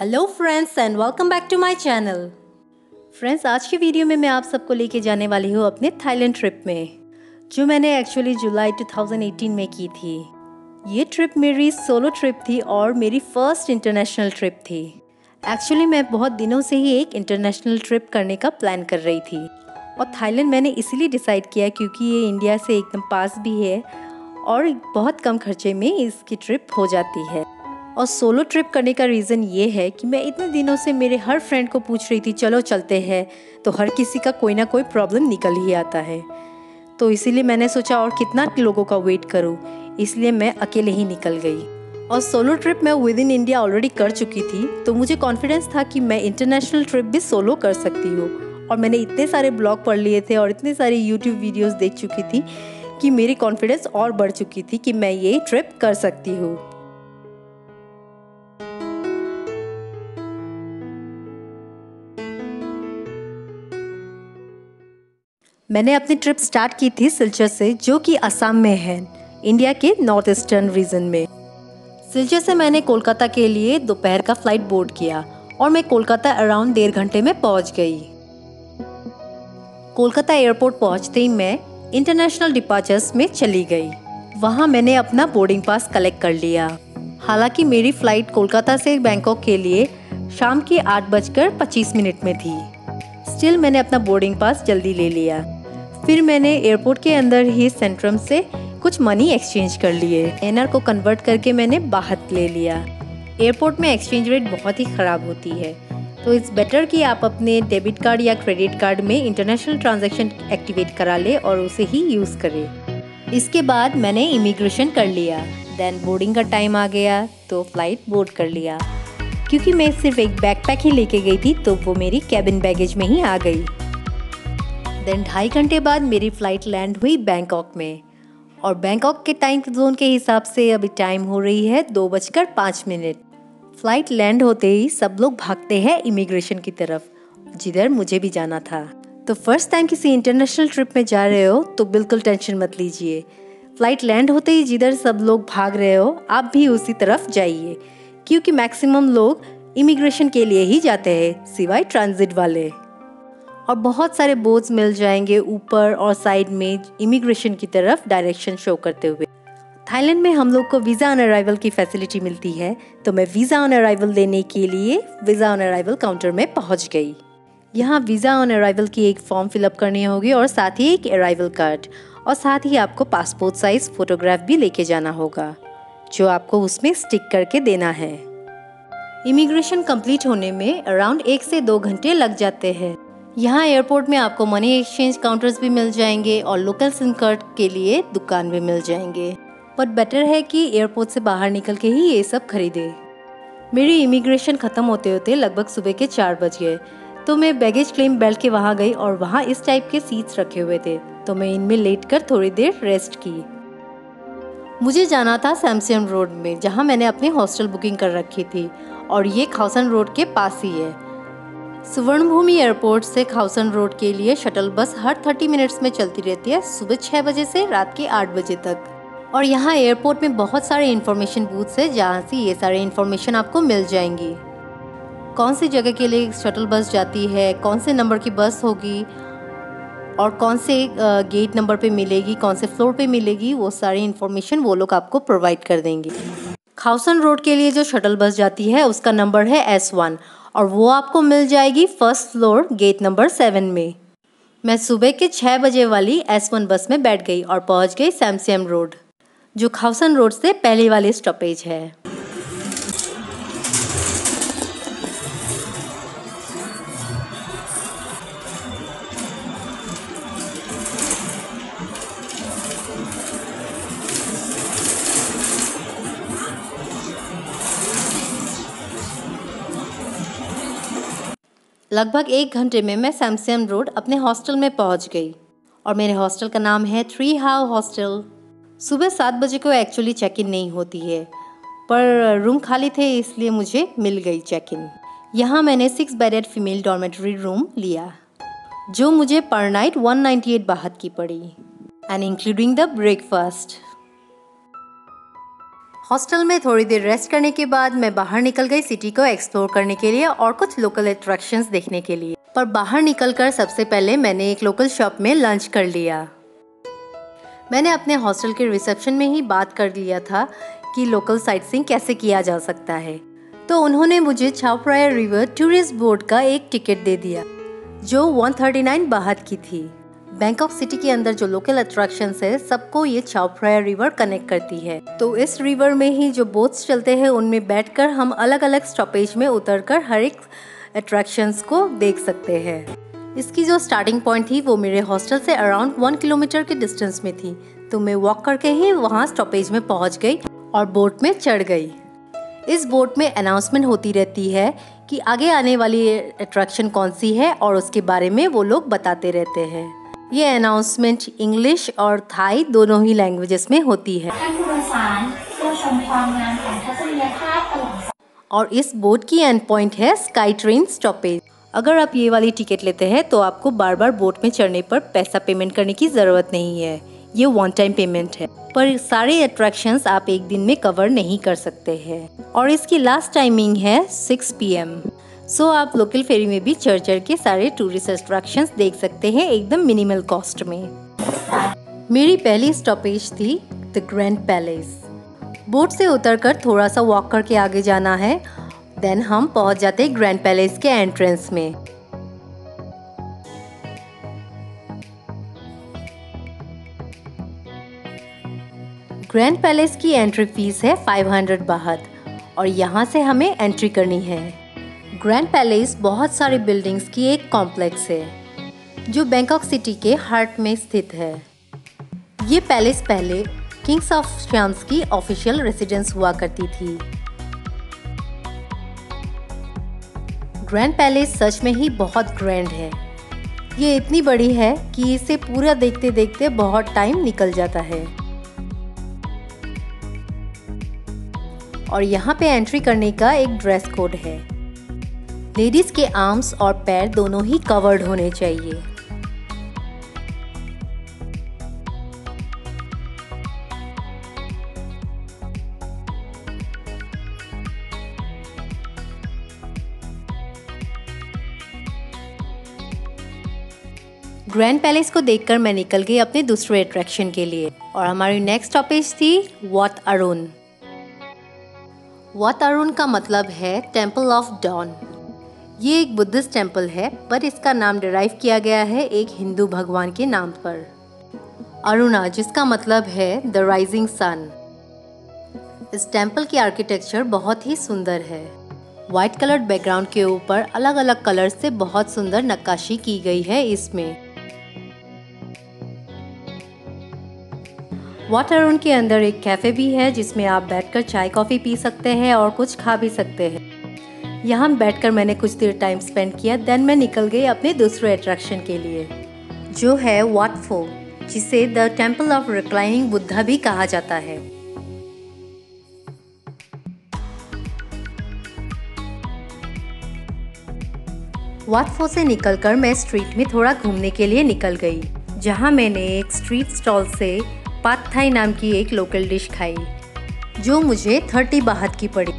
Hello friends and welcome back to my channel. Friends, आज की video में मैं आप सबको लेके जाने वाली हूँ अपने थाईलैंड ट्रिप में, जो मैंने एक्चुअली जुलाई 2018 में की थी। ये ट्रिप मेरी सोलो ट्रिप थी और मेरी फर्स्ट इंटरनेशनल ट्रिप थी। एक्चुअली मैं बहुत दिनों से ही एक इंटरनेशनल ट्रिप करने का प्लान कर रही थी और थाईलैंड मैंने इसीलिए डिसाइड किया क्योंकि ये इंडिया से एकदम पास भी है और बहुत कम खर्चे में इसकी ट्रिप हो जाती है। और सोलो ट्रिप करने का रीज़न ये है कि मैं इतने दिनों से मेरे हर फ्रेंड को पूछ रही थी चलो चलते हैं, तो हर किसी का कोई ना कोई प्रॉब्लम निकल ही आता है। तो इसीलिए मैंने सोचा और कितना लोगों का वेट करूं, इसलिए मैं अकेले ही निकल गई। और सोलो ट्रिप मैं विद इन इंडिया ऑलरेडी कर चुकी थी, तो मुझे कॉन्फिडेंस था कि मैं इंटरनेशनल ट्रिप भी सोलो कर सकती हूँ। और मैंने इतने सारे ब्लॉग पढ़ लिए थे और इतने सारे यूट्यूब वीडियोज़ देख चुकी थी कि मेरी कॉन्फिडेंस और बढ़ चुकी थी कि मैं ये ट्रिप कर सकती हूँ। मैंने अपनी ट्रिप स्टार्ट की थी सिलचर से, जो कि असम में है, इंडिया के नॉर्थ ईस्टर्न रीजन में। सिलचर से मैंने कोलकाता के लिए दोपहर का फ्लाइट बोर्ड किया और मैं कोलकाता अराउंड 1.5 घंटे में पहुंच गई। कोलकाता एयरपोर्ट पहुंचते ही मैं इंटरनेशनल डिपार्चर्स में चली गई। वहां मैंने अपना बोर्डिंग पास कलेक्ट कर लिया। हालांकि मेरी फ़्लाइट कोलकाता से बैंकॉक के लिए शाम के 8:25 में थी। स्टिल मैंने अपना बोर्डिंग पास जल्दी ले लिया। फिर मैंने एयरपोर्ट के अंदर ही सेंट्रम से कुछ मनी एक्सचेंज कर लिए। एनआर को कन्वर्ट करके मैंने बाहर ले लिया। एयरपोर्ट में एक्सचेंज रेट बहुत ही ख़राब होती है, तो इट्स बेटर कि आप अपने डेबिट कार्ड या क्रेडिट कार्ड में इंटरनेशनल ट्रांजैक्शन एक्टिवेट करा ले और उसे ही यूज़ करें। इसके बाद मैंने इमिग्रेशन कर लिया। देन बोर्डिंग का टाइम आ गया तो फ़्लाइट बोर्ड कर लिया। क्योंकि मैं सिर्फ एक बैकपैक ही लेके गई थी, तो वो मेरी कैबिन बैगेज में ही आ गई। देन 2.5 घंटे बाद मेरी फ़्लाइट लैंड हुई बैंकॉक में, और बैंकॉक के टाइम जोन के हिसाब से अभी टाइम हो रही है 2:05। फ़्लाइट लैंड होते ही सब लोग भागते हैं इमिग्रेशन की तरफ, जिधर मुझे भी जाना था। तो फर्स्ट टाइम किसी इंटरनेशनल ट्रिप में जा रहे हो तो बिल्कुल टेंशन मत लीजिए। फ़्लाइट लैंड होते ही जिधर सब लोग भाग रहे हो, आप भी उसी तरफ जाइए, क्योंकि मैक्सिमम लोग इमिग्रेशन के लिए ही जाते हैं, सिवाय ट्रांजिट वाले। और बहुत सारे बोर्ड्स मिल जाएंगे ऊपर और साइड में इमिग्रेशन की तरफ डायरेक्शन शो करते हुए। थाईलैंड में हम लोग को वीज़ा ऑन अराइवल की फैसिलिटी मिलती है, तो मैं वीज़ा ऑन अराइवल लेने के लिए वीज़ा ऑन अराइवल काउंटर में पहुंच गई। यहाँ वीज़ा ऑन अराइवल की एक फॉर्म फिलअप करनी होगी और साथ ही एक अराइवल कार्ड, और साथ ही आपको पासपोर्ट साइज फोटोग्राफ भी लेके जाना होगा, जो आपको उसमें स्टिक करके देना है। इमिग्रेशन कंप्लीट होने में अराउंड 1 से 2 घंटे लग जाते हैं। यहाँ एयरपोर्ट में आपको मनी एक्सचेंज काउंटर्स भी मिल जाएंगे और लोकल सिम कार्ड के लिए दुकान भी मिल जाएंगे, बट बेटर है कि एयरपोर्ट से बाहर निकल के ही ये सब खरीदे। मेरी इमिग्रेशन ख़त्म होते होते लगभग सुबह के 4 बज गए, तो मैं बैगेज क्लेम बेल्ट के वहाँ गई और वहाँ इस टाइप के सीट्स रखे हुए थे, तो मैं इनमें लेट कर थोड़ी देर रेस्ट की। मुझे जाना था सैमसियम रोड में, जहाँ मैंने अपनी हॉस्टल बुकिंग कर रखी थी, और ये खाउसन रोड के पास ही है। सुवर्णभूमि एयरपोर्ट से खाउसन रोड के लिए शटल बस हर 30 मिनट्स में चलती रहती है, सुबह 6 बजे से रात के 8 बजे तक। और यहाँ एयरपोर्ट में बहुत सारे इन्फॉर्मेशन बूथ्स है, जहाँ से ये सारे इन्फॉर्मेशन आपको मिल जाएंगी। कौन सी जगह के लिए शटल बस जाती है, कौन से नंबर की बस होगी और कौन से गेट नंबर पे मिलेगी, कौन से फ्लोर पे मिलेगी, वो सारी इन्फॉर्मेशन वो लोग आपको प्रोवाइड कर देंगे। खाउसन रोड के लिए जो शटल बस जाती है उसका नंबर है S1, और वो आपको मिल जाएगी फर्स्ट फ्लोर गेट नंबर 7 में। मैं सुबह के 6 बजे वाली S1 बस में बैठ गई और पहुंच गई सैमसियम रोड, जो खाउसन रोड से पहले वाली स्टॉपेज है। लगभग 1 घंटे में मैं सैमसियम रोड अपने हॉस्टल में पहुंच गई, और मेरे हॉस्टल का नाम है 3 हाउ हॉस्टल। सुबह 7 बजे को एक्चुअली चेक इन नहीं होती है, पर रूम खाली थे इसलिए मुझे मिल गई चेक इन। यहाँ मैंने 6 बेडेड फीमेल डॉर्मेटरी रूम लिया, जो मुझे पर नाइट 198 बाहत की पड़ी, and including the breakfast. Hostel में थोड़ी देर रेस्ट करने के बाद मैं बाहर निकल गई सिटी को एक्सप्लोर करने के लिए और कुछ लोकल अट्रैक्शंस देखने के लिए। पर बाहर निकलकर सबसे पहले मैंने एक लोकल शॉप में लंच कर लिया। मैंने अपने हॉस्टल के रिसेप्शन में ही बात कर लिया था कि लोकल साइटसीइंग कैसे किया जा सकता है, तो उन्होंने मुझे छाओ प्राया रिवर टूरिस्ट बोट का एक टिकट दे दिया जो 139 बाहत की थी। बैंकॉक सिटी के अंदर जो लोकल अट्रैक्शंस है सबको ये छाओ प्राया रिवर कनेक्ट करती है। तो इस रिवर में ही जो बोट्स चलते हैं उनमें बैठकर हम अलग अलग स्टॉपेज में उतरकर हर एक अट्रैक्शंस को देख सकते हैं। इसकी जो स्टार्टिंग पॉइंट थी वो मेरे हॉस्टल से अराउंड 1 किलोमीटर के डिस्टेंस में थी, तो मैं वॉक करके ही वहाँ स्टॉपेज में पहुँच गई और बोट में चढ़ गई। इस बोट में अनाउंसमेंट होती रहती है कि आगे आने वाली अट्रैक्शन कौन सी है और उसके बारे में वो लोग बताते रहते हैं। ये अनाउंसमेंट इंग्लिश और थाई दोनों ही लैंग्वेजेस में होती है। और इस बोट की एंड पॉइंट है स्काई ट्रेन स्टॉपेज। अगर आप ये वाली टिकट लेते हैं तो आपको बार बार बोट में चढ़ने पर पैसा पेमेंट करने की ज़रूरत नहीं है, ये वन टाइम पेमेंट है। पर सारे अट्रैक्शंस आप एक दिन में कवर नहीं कर सकते हैं और इसकी लास्ट टाइमिंग है 6 PM। सो आप लोकल फेरी में भी चढ़ के सारे टूरिस्ट अट्रैक्शंस देख सकते हैं एकदम मिनिमल कॉस्ट में। मेरी पहली स्टॉपेज थी द ग्रैंड पैलेस। बोट से उतरकर थोड़ा सा वॉक करके आगे जाना है, देन हम पहुंच जाते हैं ग्रैंड पैलेस के एंट्रेंस में। ग्रैंड पैलेस की एंट्री फीस है 500 बाहत और यहाँ से हमें एंट्री करनी है। ग्रैंड पैलेस बहुत सारे बिल्डिंग्स की एक कॉम्प्लेक्स है जो बैंकॉक सिटी के हार्ट में स्थित है। ये पैलेस पहले किंग्स ऑफ सियाम्स की ऑफिशियल रेसिडेंस हुआ करती थी। ग्रैंड पैलेस सच में ही बहुत ग्रैंड है। ये इतनी बड़ी है कि इसे पूरा देखते देखते बहुत टाइम निकल जाता है। और यहाँ पे एंट्री करने का एक ड्रेस कोड है। लेडीज के आर्म्स और पैर दोनों ही कवर्ड होने चाहिए। ग्रैंड पैलेस को देखकर मैं निकल गई अपने दूसरे अट्रैक्शन के लिए और हमारी नेक्स्ट स्टॉपेज थी वाट अरुण। वाट अरुण का मतलब है टेम्पल ऑफ डॉन। ये एक बुद्धिस्ट टेम्पल है पर इसका नाम डिराइव किया गया है एक हिंदू भगवान के नाम पर, अरुणा, जिसका मतलब है द राइजिंग सन। इस टेम्पल की आर्किटेक्चर बहुत ही सुंदर है। वाइट कलर्ड बैकग्राउंड के ऊपर अलग अलग कलर से बहुत सुंदर नक्काशी की गई है इसमें। वाट अरुण के अंदर एक कैफ़े भी है जिसमें आप बैठकर चाय कॉफ़ी पी सकते हैं और कुछ खा भी सकते हैं। यहाँ बैठकर मैंने कुछ देर टाइम स्पेंड किया, देन मैं निकल गई अपने दूसरे अट्रैक्शन के लिए जो है वाट फो, जिसे the temple of reclining Buddha भी कहा जाता है। वाट फो से निकलकर मैं स्ट्रीट में थोड़ा घूमने के लिए निकल गई, जहाँ मैंने एक स्ट्रीट स्टॉल से पाद थाई नाम की एक लोकल डिश खाई जो मुझे 30 बाहत की पड़ी।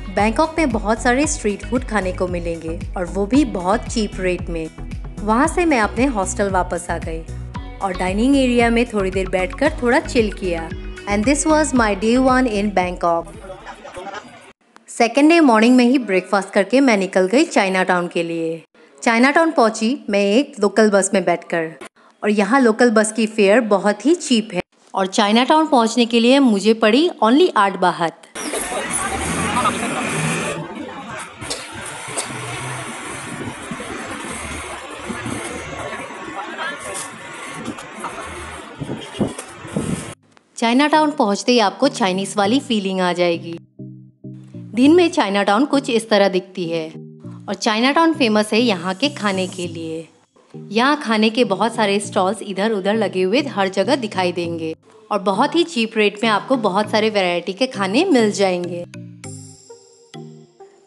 बैंकॉक में बहुत सारे स्ट्रीट फूड खाने को मिलेंगे और वो भी बहुत चीप रेट में। वहाँ से मैं अपने हॉस्टल वापस आ गई और डाइनिंग एरिया में थोड़ी देर बैठकर थोड़ा चिल किया। And this was my day 1 in Bangkok. Second day morning में ही ब्रेकफास्ट करके मैं निकल गई चाइना टाउन के लिए। चाइना टाउन पहुँची मैं एक लोकल बस में बैठकर, और यहाँ लोकल बस की फेयर बहुत ही चीप है और चाइना टाउन पहुँचने के लिए मुझे पड़ी ओनली 8 बाहत। चाइना टाउन पहुँचते ही आपको चाइनीज़ वाली फीलिंग आ जाएगी। दिन में चाइना टाउन कुछ इस तरह दिखती है और चाइना टाउन फेमस है यहाँ के खाने के लिए। यहाँ खाने के बहुत सारे स्टॉल्स इधर उधर लगे हुए हर जगह दिखाई देंगे और बहुत ही चीप रेट में आपको बहुत सारे वैरायटी के खाने मिल जाएंगे।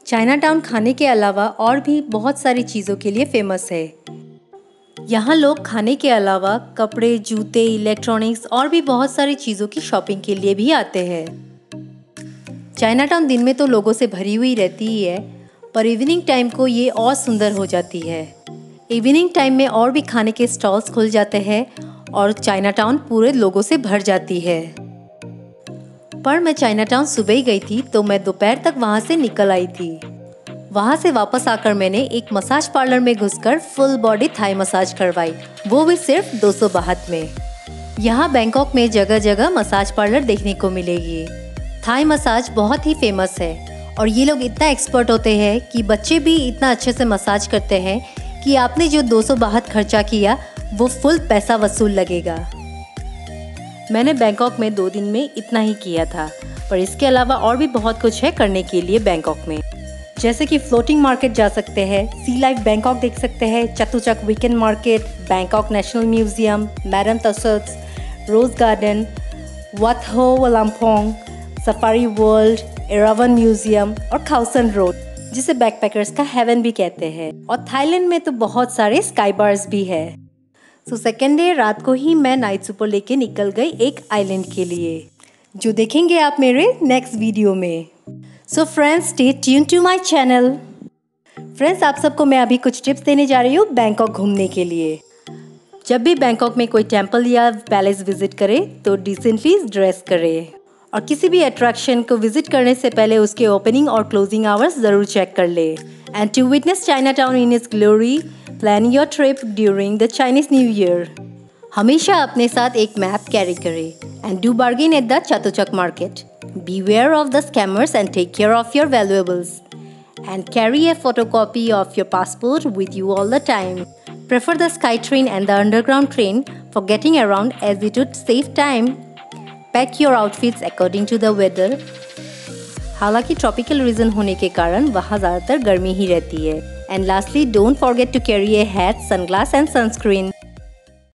चाइना टाउन खाने के अलावा और भी बहुत सारी चीज़ों के लिए फेमस है। यहाँ लोग खाने के अलावा कपड़े, जूते, इलेक्ट्रॉनिक्स और भी बहुत सारी चीज़ों की शॉपिंग के लिए भी आते हैं। चाइनाटाउन दिन में तो लोगों से भरी हुई रहती ही है, पर इवनिंग टाइम को ये और सुंदर हो जाती है। इवनिंग टाइम में और भी खाने के स्टॉल्स खुल जाते हैं और चाइनाटाउन पूरे लोगों से भर जाती है। पर मैं चाइनाटाउन सुबह ही गई थी तो मैं दोपहर तक वहाँ से निकल आई थी। वहाँ से वापस आकर मैंने एक मसाज पार्लर में घुसकर फुल बॉडी थाई मसाज करवाई, वो भी सिर्फ 262 में। यहाँ बैंकॉक में जगह जगह मसाज पार्लर देखने को मिलेगी। थाई मसाज बहुत ही फेमस है और ये लोग इतना एक्सपर्ट होते हैं कि बच्चे भी इतना अच्छे से मसाज करते हैं कि आपने जो 262 खर्चा किया वो फुल पैसा वसूल लगेगा। मैंने बैंकॉक में 2 दिन में इतना ही किया था, पर इसके अलावा और भी बहुत कुछ है करने के लिए बैंकॉक में। जैसे कि फ्लोटिंग मार्केट जा सकते हैं, सी लाइफ बैंकॉक देख सकते हैं, Chatuchak weekend market, Bangkok national museum, Madame Tussauds, rose garden, Wat Ho Lampong, Safari World, Erawan Museum और खाउसन रोड, जिसे बैकपैकर्स का हेवन भी कहते हैं। और थाईलैंड में तो बहुत सारे स्काई बार्स भी है। सो सेकेंड डे रात को ही मैं नाइट सुपर लेके निकल गई एक आइलैंड के लिए, जो देखेंगे आप मेरे नेक्स्ट वीडियो में। So friends, stay tune to my channel. Friends, आप सबको मैं अभी कुछ टिप्स देने जा रही हूँ बैंकॉक घूमने के लिए। जब भी बैंकॉक में कोई टेम्पल या पैलेस विजिट करे तो डिसेंटली ड्रेस करे और किसी भी अट्रैक्शन को विजिट करने से पहले उसके ओपनिंग और क्लोजिंग आवर्स जरूर चेक कर ले। And to witness Chinatown in its glory, plan your trip during the Chinese New Year. हमेशा अपने साथ एक मैप कैरी करें and do bargain at the Chatuchak market. Beware of the scammers and take care of your valuables. And carry a photocopy of your passport with you all the time. Prefer the SkyTrain and the underground train for getting around as it would save time. Pack your outfits according to the weather. हालांकि tropical region होने के कारण वहाँ ज़्यादातर गर्मी ही रहती है। And lastly, don't forget to carry a hat, sunglass and sunscreen.